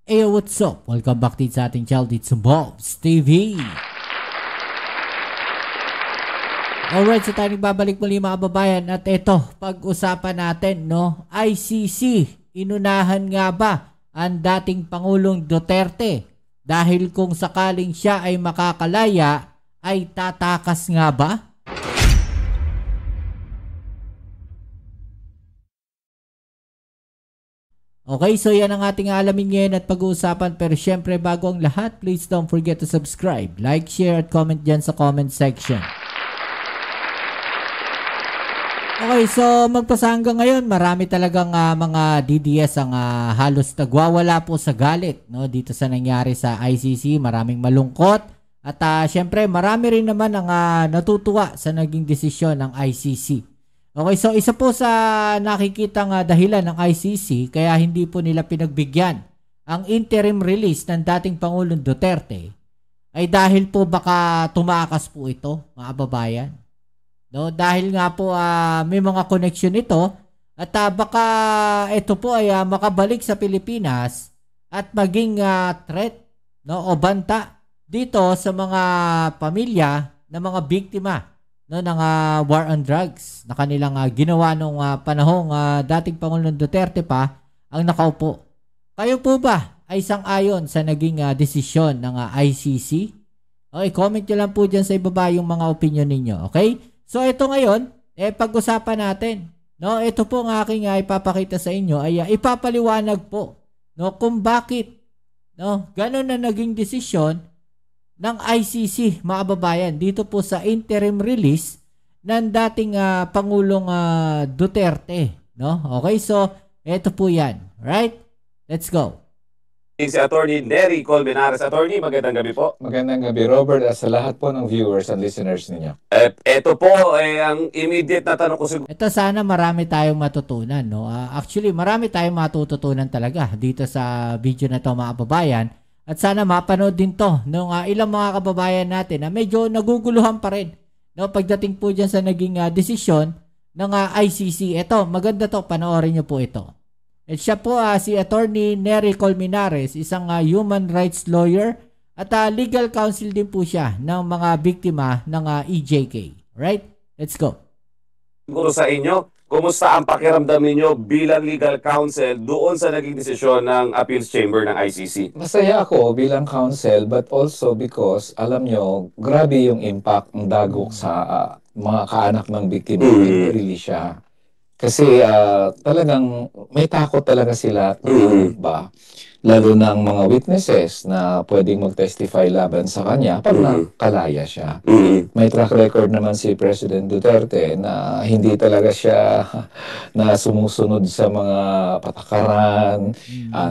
Hey, what's up? Welcome back din sa ating channel dito sa Bobs TV. Alright, so tayo nagbabalik muli mga kababayan. At ito, pag-usapan natin, no? ICC, inunahan nga ba ang dating Pangulong Duterte? Dahil kung sakaling siya ay makakalaya, ay tatakas nga ba? Okay, so yan ang ating alamin ngayon at pag-uusapan. Pero syempre, bago ang lahat, please don't forget to subscribe, like, share, at comment dyan sa comment section. Okay, so magpasa hanggang ngayon, marami talagang mga DDS ang halos nagwawala po sa galit, no? Dito sa nangyari sa ICC, maraming malungkot. At syempre, marami rin naman ang natutuwa sa naging desisyon ng ICC. Okay, so isa po sa nakikitang dahilan ng ICC kaya hindi po nila pinagbigyan ang interim release ng dating Pangulong Duterte ay dahil po baka tumakas po ito, mga kababayan. No, dahil nga po may mga connection ito at baka ito po ay makabalik sa Pilipinas at maging threat, no, o banta dito sa mga pamilya ng mga biktima, no, ng war on drugs na kanilang ginawa nung panahong dating Pangulong Duterte pa ang nakaupo. Kayo po ba ay sang-ayon sa naging desisyon ng ICC? Okay, comment nyo lang po dyan sa ibaba yung mga opinion ninyo. Okay? So ito ngayon, pag-usapan natin. No, ito po ang aking ipapakita sa inyo ay ipapaliwanag po, no, kung bakit, no, ganun na naging desisyon ng ICC, mga kababayan, dito po sa interim release ng dating Pangulong Duterte, no? Okay, so ito po 'yan. Right? Let's go. Si Attorney Nery Colmenares. Attorney, magandang gabi po. Magandang gabi, Robert, at sa lahat po ng viewers and listeners ninyo. Ito po ang immediate na tanong ko siguro. Ito sana marami tayong matutunan, no? Actually, marami tayong matututunan talaga dito sa video na to, mga kababayan. At sana mapanood din to ng ilang mga kababayan natin na medyo naguguluhan pa rin, no, pagdating po dyan sa naging desisyon ng ICC. Ito, maganda to, panoorin nyo po ito. At siya po si Attorney Nery Colmenares, isang human rights lawyer at legal counsel din po siya ng mga biktima ng EJK. Right? Let's go. Siguro sa inyo, kumusta ang pakiramdam ninyo bilang legal counsel doon sa naging desisyon ng Appeals Chamber ng ICC? Masaya ako bilang counsel, but also because, alam nyo, grabe yung impact ng dagok sa mga kaanak ng biktima. Really siya. Kasi talagang may takot talaga sila, ba? Lalo ng mga witnesses na pwedeng mag-testify laban sa kanya pag nakalaya siya. May track record naman si President Duterte na hindi talaga siya na sumusunod sa mga patakaran,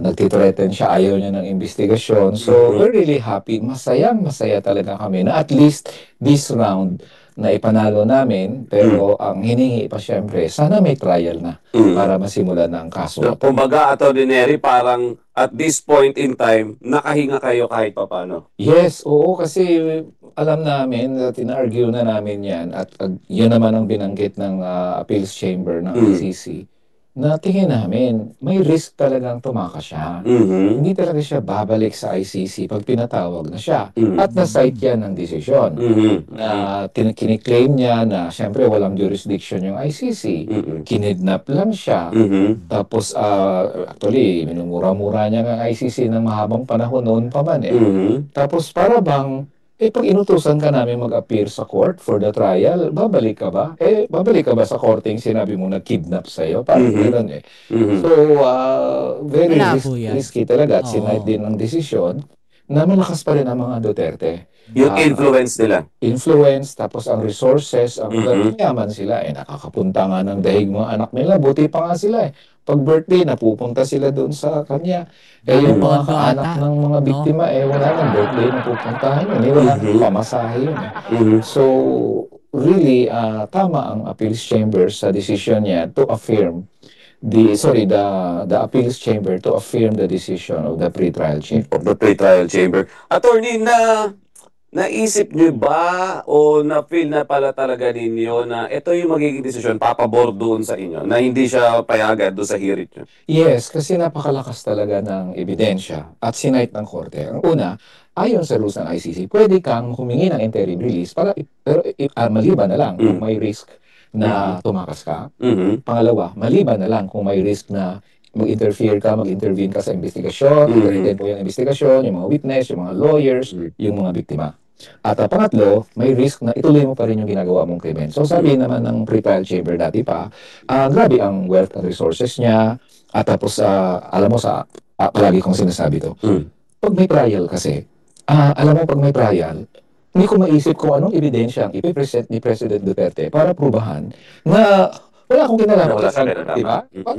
nagtitreten siya, ayaw niya ng investigasyon. So, we're really happy. Masaya talaga kami na at least this round na ipanalo namin, pero ang hiningi pa syempre, sana may trial na para masimulan na ang kaso. So, kumbaga, Attorney Nery, parang at this point in time, nakahinga kayo kahit papano. Yes, oo, kasi alam namin, tinargue na namin yan, at yun naman ang binanggit ng Appeals Chamber ng ICC, na tingin namin, may risk talagang tumakas siya. Hindi talaga siya babalik sa ICC pag pinatawag na siya. At na-cite yan ng desisyon. Na kiniklaim niya na syempre walang jurisdiction yung ICC. Kinidnap lang siya. Tapos, actually, minumura-mura niya ng ICC ng mahabang panahon noon pa man Tapos para bang, pag inutusan ka namin mag-appear sa court for the trial, babalik ka ba? Babalik ka ba sa korteng sinabi mo nag-kidnap sa'yo? Parang gano'n So, very risky talaga at sinight din ang desisyon na malakas pa rin ang mga Duterte. Yung influence nila. Influence, tapos ang resources, ang yaman sila. Nakakapunta nga ng dahig mga anak nila. Buti pa nga sila Pag birthday, napupunta sila doon sa kanya. Yung mga kaanak ng mga biktima, wala nang birthday na pupuntahan yun. Wala nang pamasahe yun. So, really, tama ang Appeals Chamber sa decision niya to affirm the Appeals Chamber to affirm the decision of the pretrial chamber. Attorney, naisip nyo ba o na-feel na pala talaga ninyo na ito yung magiging desisyon papabor doon sa inyo na hindi siya payagan doon sa hearing nyo? Yes, kasi napakalakas talaga ng ebidensya at sinight ng korte. Ang una, ayon sa rules ng ICC, pwede kang humingi ng interim release pero maliban na lang kung may risk na tumakas ka. Pangalawa, maliban na lang kung may risk na mag-intervene ka sa investigasyon, i-attend mo yung investigasyon, yung mga witness, yung mga lawyers, yung mga biktima. At pangatlo, may risk na ituloy mo pa rin yung ginagawa mong krimen. So sabi naman ng pre-trial chamber dati pa, grabe ang wealth and resources niya. At tapos, alam mo palagi kong sinasabi to, pag may trial kasi, alam mo pag may trial, hindi ko maisip kung anong ebidensya ang ipipresent ni President Duterte para prubahan na wala akong kinalaman. Wala sa kinalaman. Diba?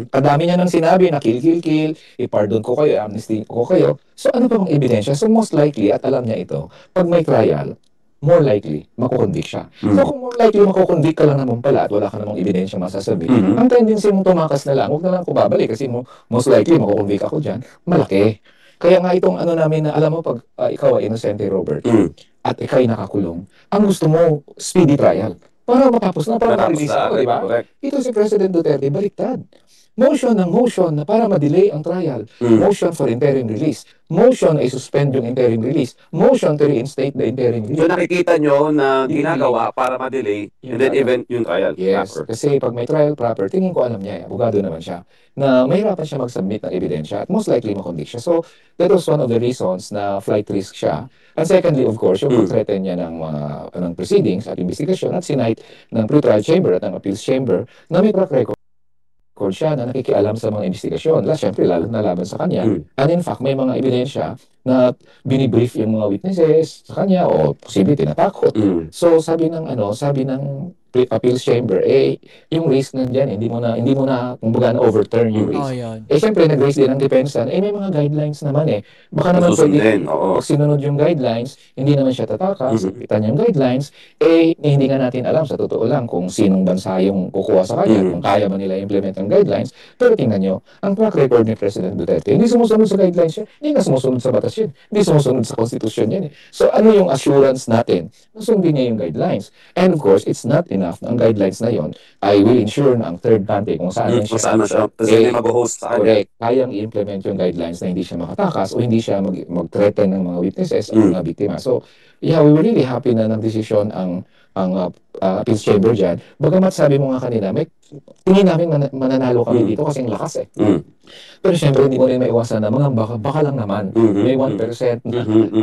Kadami niya nang sinabi na kill, i-pardon ko kayo, amnesty ko kayo. So ano pa bang ebidensya? So most likely, at alam niya ito, pag may trial, more likely, makukonvict siya. So kung more likely makukonvict ka lang naman pala at wala ka namang ebidensya masasabi, ang tendency mong tumakas na lang, huwag na lang ako babalik kasi most likely makukonvict ako dyan, malaki. Kaya nga itong ano namin na, alam mo, pag ikaw ay inosente, Robert, at ikaw ay nakakulong, ang gusto mo, speedy trial. Para matapos na, para ma-release ako, di ba? Ito si President Duterte, baliktad. Motion na para ma-delay ang trial. Motion for interim release. Motion na i-suspend yung interim release. Motion to reinstate the interim release. So nakikita nyo na ginagawa para ma-delay and then even yung trial. Yes, kasi pag may trial proper, tingin ko alam niya, abogado naman siya, na mahirapan siya mag-submit ng ebidensya at most likely makonvict siya. So that was one of the reasons na flight risk siya. And secondly, of course, yung pag-threaten niya ng mga proceedings at investigasyon at sinight ng pre-trial chamber at ng appeals chamber na may track record siya na nakikialam sa mga investigasyon. Siyempre, lalo na laban sa kanya. And in fact, may mga ebidensya na binibrief yung mga witnesses sa kanya o posible tinatakot. So, sabi ng appeals chamber, yung risk nandiyan, hindi mo na kumbaga na overturn yung risk. Siyempre, nag-raise din ang depensa, may mga guidelines naman Baka naman pwede, pag sinunod yung guidelines, hindi naman siya tatakas, pitan yung guidelines, hindi nga natin alam sa totoo lang kung sinong bansa yung kukuha sa kanya, kung kaya man nila implement ang guidelines. Pero tingnan nyo, ang track record ni President Duterte, hindi sumusunod sa guidelines yan, hindi nga sumusunod sa batas yan, hindi sumusunod sa konstitusyon yan. So, ano yung assurance natin? Nasundin niya yung guidelines. And of course, it's not enough na ang guidelines na yon ay will ensure na ang third country kung saan siya. Tapos hindi mag-host sa kanya. Correct. Kayang i-implement yung guidelines na hindi siya makatakas o hindi siya mag-threaten ng mga witnesses at mga biktima. So, yeah, we were really happy na nag-desisyon ang appeals chamber dyan. Bagamat sabi mo nga kanina, tingin namin mananalo kami dito kasi ang lakas Pero syempre, hindi mo rin maiwasan na mga baka lang naman. May 1%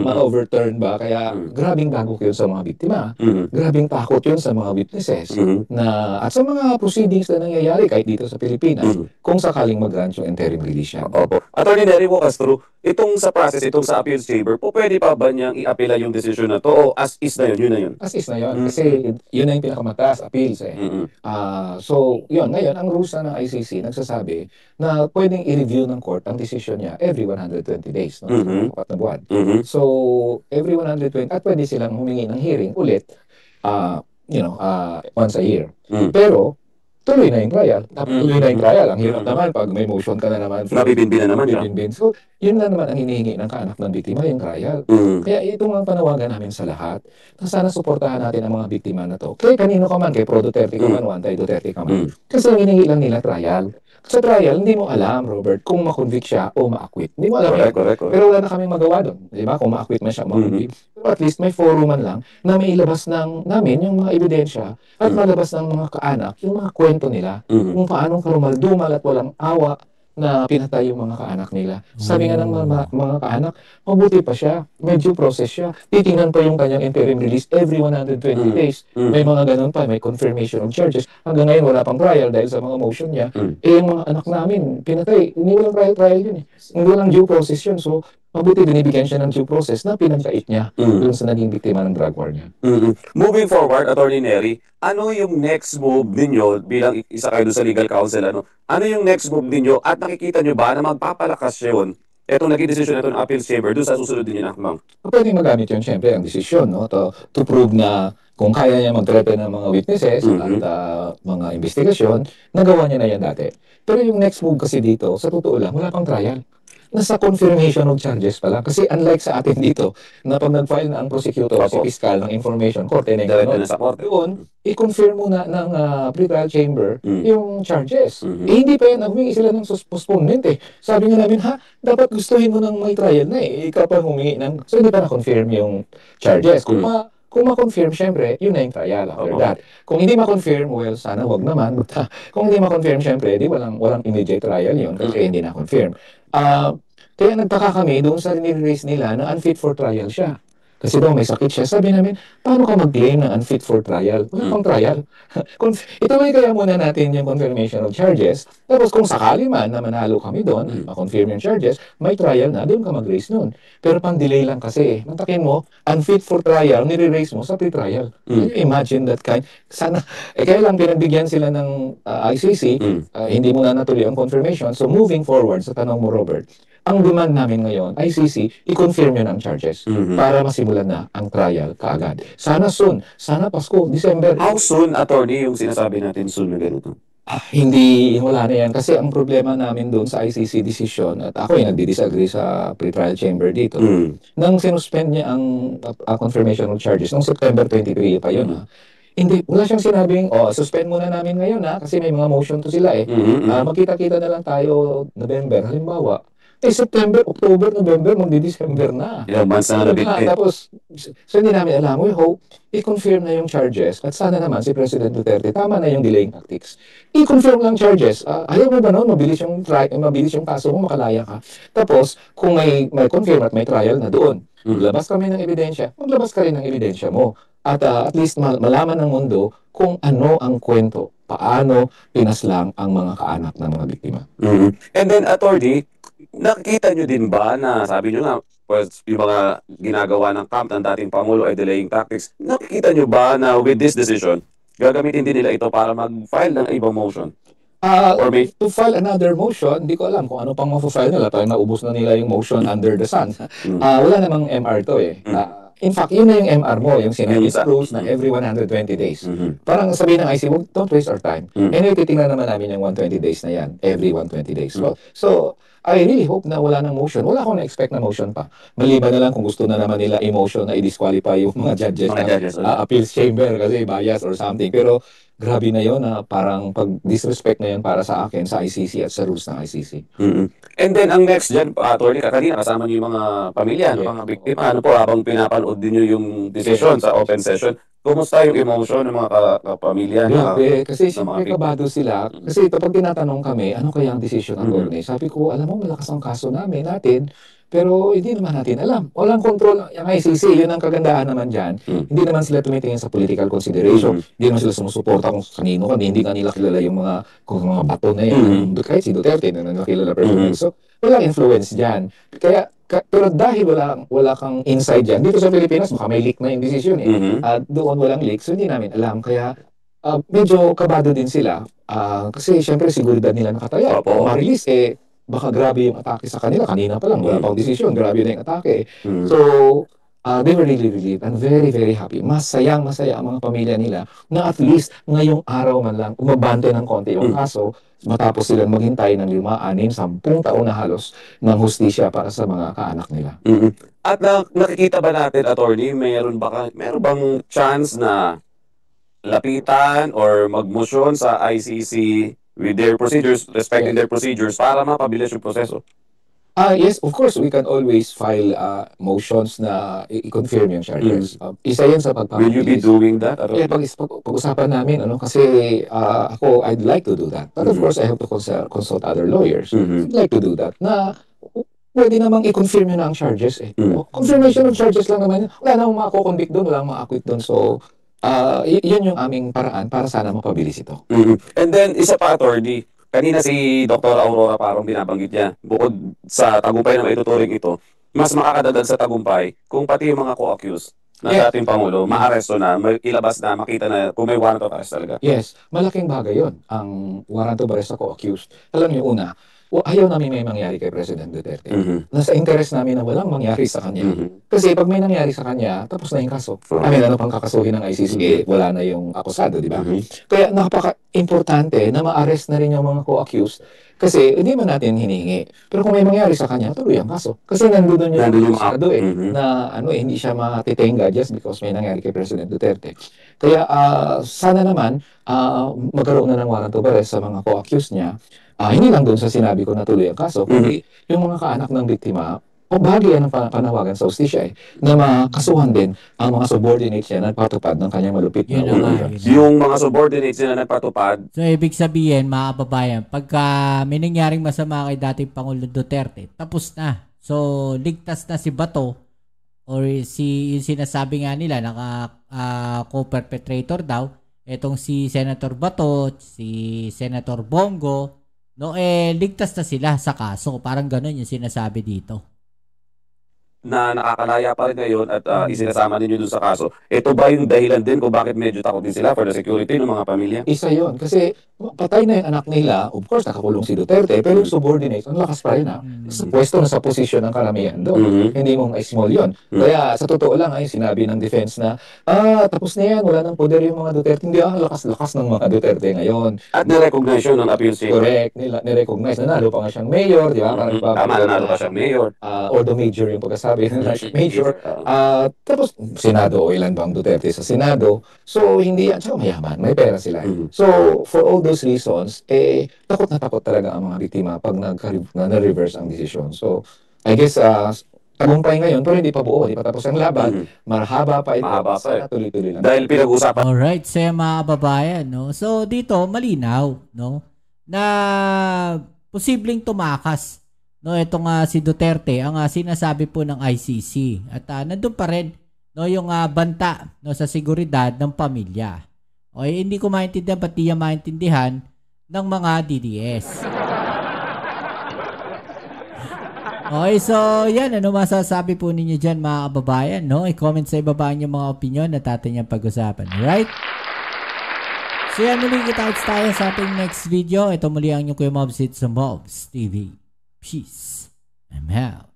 ma-overturn ba? Kaya grabing bagok yun sa mga biktima. Grabing takot yun sa mga witnesses. At sa mga proceedings na nangyayari kahit dito sa Pilipinas, kung sakaling mag-grant yung interim release yan. Opo. Attorney Nery Castro, itong sa process, itong sa appeals chamber, pwede pa ba niyang i-apela yung decision na to o as is na yun na yun? As is na yun. Kasi yun na yung pinakamataas, appeals So, yun. Ngayon, ang rules na ng ICC nagsasabi na pwedeng i-review ng court ang decision niya every 120 days. Apat na buwan. So, every 120, at pwede silang humingi ng hearing ulit, once a year. Pero, tuloy na yung trial. Tuloy na yung trial. Ang hirap naman pag may motion ka na naman. Nabibinbin na naman siya. So, yun na naman ang hinihingi ng kaanak ng biktima, yung trial. Kaya ito ang panawagan namin sa lahat na sana suportahan natin ang mga biktima na to. Kaya kanino ka man, kay Pro Duterte ka man, Antay Duterte ka man. Kasi ang hinihingi lang nila trial. Sa trial, hindi mo alam, Robert, kung ma-convict siya o ma-acquit. Hindi mo alam. Correct. Pero wala na kaming magawa doon. Di ba? Kung ma-acquit man siya, ma-convict. Pero at least may forum man lang na may ilabas namin yung mga ebidensya at malabas ng mga kaanak, yung mga kwento nila, kung paanong karumaldumal at walang awa na pinatay yung mga kaanak nila. Sabi nga ng mga kaanak, mabuti pa siya, may due process siya. Titingnan pa yung kanyang interim release every 120 days. May mga ganun pa, may confirmation of charges. Hanggang ngayon, wala pang trial dahil sa mga motion niya. Yung mga anak namin, pinatay. Hindi walang trial yun Hindi walang due process yun. So, mabuti binibigyan siya ng due process na pinagkait niya dun sa naging biktima ng drug war niya. Moving forward, Attorney Nery, ano yung next move ninyo bilang isa kayo sa legal counsel? Ano yung next move ninyo at nakikita nyo ba na magpapalakas yun etong naging desisyon na ito ng appeals chamber doon sa susunod din yun akmang? Pwede magamit yun siyempre ang desisyon to prove na kung kaya niya mag-threaten ng mga witnesses at mga investigasyon, nagawa niya na yan dati. Pero yung next move kasi dito, sa totoo lang, wala pang trial. nasa confirmation of charges pa lang. Kasi unlike sa atin dito, na pag nag-file na ang prosecutor o si Opo. fiscal ng information, korte na Diretso yung na sa korte. doon, i-confirm muna ng pre-trial chamber yung charges. Mhm. Hindi pa yan, humingi sila ng postponement eh. Sabi nga namin, dapat gustuhin mo ng may trial na eh. Ikaw pa humingi ng, so hindi pa na-confirm yung charges. Kung ma-confirm, syempre, yun na yung trial after Opo. that. Kung hindi ma-confirm, well, sana wag naman. But, kung hindi ma-confirm, syempre, di walang immediate trial yun kasi hindi na-confirm. Kaya nagtaka kami doon sa nire-raise nila na unfit for trial siya. Kasi daw may sakit siya. Sabi namin, paano ka mag-claim na unfit for trial? Wala pang trial. Ituloy kaya muna natin yung confirmation of charges. Tapos kung sakali man na manalo kami doon, ma-confirm yung charges, may trial na, doon ka mag-raise noon. Pero pang-delay lang kasi. Mantakin mo, unfit for trial, nire-raise mo sa pre-trial. Can you imagine that kind? Sana, kaya lang pinagbigyan sila ng ICC, hindi mo na natuloy ang confirmation. So moving forward, sa tanong mo, Robert, ang demand namin ngayon, ICC, i-confirm yun ang charges para masimulan na ang trial kaagad. Sana soon, sana Pasko, December. How soon, attorney, yung sinasabi natin soon na ganito? Hindi, wala na yan. Kasi ang problema namin doon sa ICC decision, at ako yung nagdi-disagree sa pre-trial chamber dito, nang sinuspend niya ang confirmation of charges, noong September 23 pa yun Hindi, wala siyang sinabing, suspend muna namin ngayon kasi may mga motion to sila eh. Magkita-kita na lang tayo November, halimbawa. September, October, November, magdi-December na. Ilang months na nabigay. Tapos, so hindi namin alam, we hope, i-confirm na yung charges at sana naman si President Duterte, tama na yung delaying tactics. I-confirm lang charges. Ayaw mo ba noon, mabilis yung kaso mo, makalaya ka. Tapos, kung may confirm at may trial na doon, maglabas kami ng ebidensya, maglabas ka rin ng ebidensya mo. At least malaman ng mundo kung ano ang kwento, paano pinaslang ang mga kaanak ng mga biktima. And then, attorney, nakikita nyo din ba na sabi nyo nga, pues, yung mga ginagawa ng camp ng dating Pangulo ay delaying tactics, nakikita nyo ba na with this decision, gagamitin din nila ito para mag-file ng ibang motion? Or To file another motion, hindi ko alam kung ano pang ma-file nila. Parang naubos na nila yung motion under the sun. Wala namang MR to eh. In fact, yun na yung MR mo, yung Senate rules na every 120 days. Parang sabihin ng IC, don't waste our time. Anyway, titingnan naman namin yung 120 days na yan, every 120 days. So I really hope na wala ng motion. Wala akong na-expect na motion pa. Maliban na lang kung gusto na naman nila i-motion na i-disqualify yung mga judges ng appeals chamber kasi bias or something. Pero grabe na yun na parang pag-disrespect na yun para sa akin, sa ICC at sa rules ng ICC. And then, ang next dyan, attorney, kanina kasama niyo yung mga pamilya, mga biktima. Ano po, habang pinapanood din nyo yung decision sa open session, kumusta yung emotion ng mga kapamilya? Grabe, kasi siyempre kabado sila. Kasi kapag tinatanong kami, ano kaya ang decision ng Korte? Sabi ko, alam mo, malakas ang kaso natin, pero hindi naman natin alam. Walang control ang ICC, yun ang kagandahan naman dyan. Hindi naman sila tumitingin sa political consideration. Hindi naman sila sumusuporta kung kanino kami. Hindi nga nila kilala yung mga bato na yan. Kahit si Duterte na nakilala personally. So, walang influence dyan. Pero dahil wala kang insight dyan, dito sa Pilipinas, baka may leak na yung decision doon walang leak, so hindi namin alam. Kaya medyo kabado din sila. Kasi syempre seguridad nila nakataya. Ma-release baka grabe yung atake sa kanila. Kanina pa lang, wala pang decision. Grabe na yung atake. So, they were really relieved and very, very happy. Masaya ang mga pamilya nila na at least ngayong araw man lang umabante ng konti yung kaso matapos silang maghintay ng 5, 6, 10 taon na halos ng hustisya para sa mga kaanak nila. At nakikita ba natin, attorney, meron bang chance na lapitan or magmosyon sa ICC with their procedures, respecting their procedures para mapabilis yung proseso? Yes, of course, we can always file motions na i-confirm yung charges. Isa yan sa pagpapabilis. Will you be doing that? Pag-usapan namin, kasi ako, I'd like to do that. But of course, I have to consult other lawyers. I'd like to do that. Na pwede namang i-confirm yun na ang charges. Confirmation of charges lang naman yun. Wala namang mako-convict doon, wala namang acquit doon. So, yun yung aming paraan para sana mapabilis ito. And then, isa pa, attorney, kanina si Dr. Aurora parang binabanggit niya, bukod sa tagumpay na maituturing ito, mas makakadagdag sa tagumpay kung pati yung mga co-accused na dating Pangulo, maaresto na, ilabas na, makita na kung may warrant of arrest talaga. Yes, malaking bagay yun, ang warrant of arrest sa co-accused. Alam niyo, una, ayaw namin may mangyari kay President Duterte. Mhm. Nasa interest namin na walang mangyari sa kanya. Mhm. Kasi pag may nangyari sa kanya, tapos na yung kaso. I mean, ano pang kakasuhin ng ICC? Wala na yung akusado, di ba? Kaya napaka-importante na ma-arrest na rin yung mga co-accused kasi hindi man natin hinihingi. Pero kung may mangyari sa kanya, tuloy ang kaso. Kasi nandun yung akusado na hindi siya matitenga just because may nangyari kay President Duterte. Kaya sana naman magkaroon na ng warrant of arrest sa mga co-accused niya. Hindi lang doon sa sinabi ko na tuloy ang kaso, kundi yung mga kaanak ng biktima, o bahagi yan ng panawagan sa hustisya na makasuhan din ang mga subordinates niya na nagpatupad ng kanyang malupit na ulo. Yung mga subordinates na nagpatupad. So, ibig sabihin, mga kababayan, pagka may nangyaring masama kay dating Pangulong Duterte, tapos na. So, ligtas na si Bato or yung sinasabi nga nila, co-perpetrator daw, etong si Senator Bato, si Senator Bongo, no, ligtas na sila sa kaso. Parang ganun yung sinasabi dito. Na nakakalaya pa rin ngayon at isinasama ninyo dun sa kaso. Ito ba yung dahilan din kung bakit medyo takot din sila for the security ng mga pamilya? Isa yon kasi patay na yung anak nila, of course nakakulong si Duterte, pero yung subordinate, ang lakas pa rin pwesto na sa posisyon ng karamihan doon. Hindi mo ma-small yun. Kaya sa totoo lang ay sinabi ng defense na tapos na yan, wala nang poder yung mga Duterte. Hindi lakas-lakas ng mga Duterte ngayon. At nirecognize yun ng appeal chamber. Correct. Nirecognize. Nanalo pa nga siyang mayor, di ba? Tama, nanalo pa siyang mayor. Although major yung pagkasabi major. Tapos, Senado, o ilan bang Duterte sa Senado. So, hindi yan. Tsaka mayaman. May pera sila. So, for all those reasons, takot na takot talaga ang mga biktima pag na-reverse ang desisyon. So, I guess, tagumpay ngayon, pero hindi pa buo. Hindi pa tapos ang laban. Mahaba pa ito. Mahaba pa. Tuloy-tuloy lang. Dahil pinag-usapan. Alright, so mga kababayan, no? So, dito, malinaw, no? Na posibleng tumakas, no, itong si Duterte, ang sinasabi po ng ICC. At nandun pa rin, no, yung banta, no, sa seguridad ng pamilya. Okay, hindi ko maintindihan, pati yung maintindihan ng mga DDS. Okay, so yan, ano masasabi po ninyo dyan mga kababayan, no? I-comment sa ibaba yung mga opinion na natin yung pag-usapan, right? So yan, muli kita tayo sa ating next video. Ito muli ang inyong Kuya Mobs, it's sa Mobs TV. Peace. I'm out.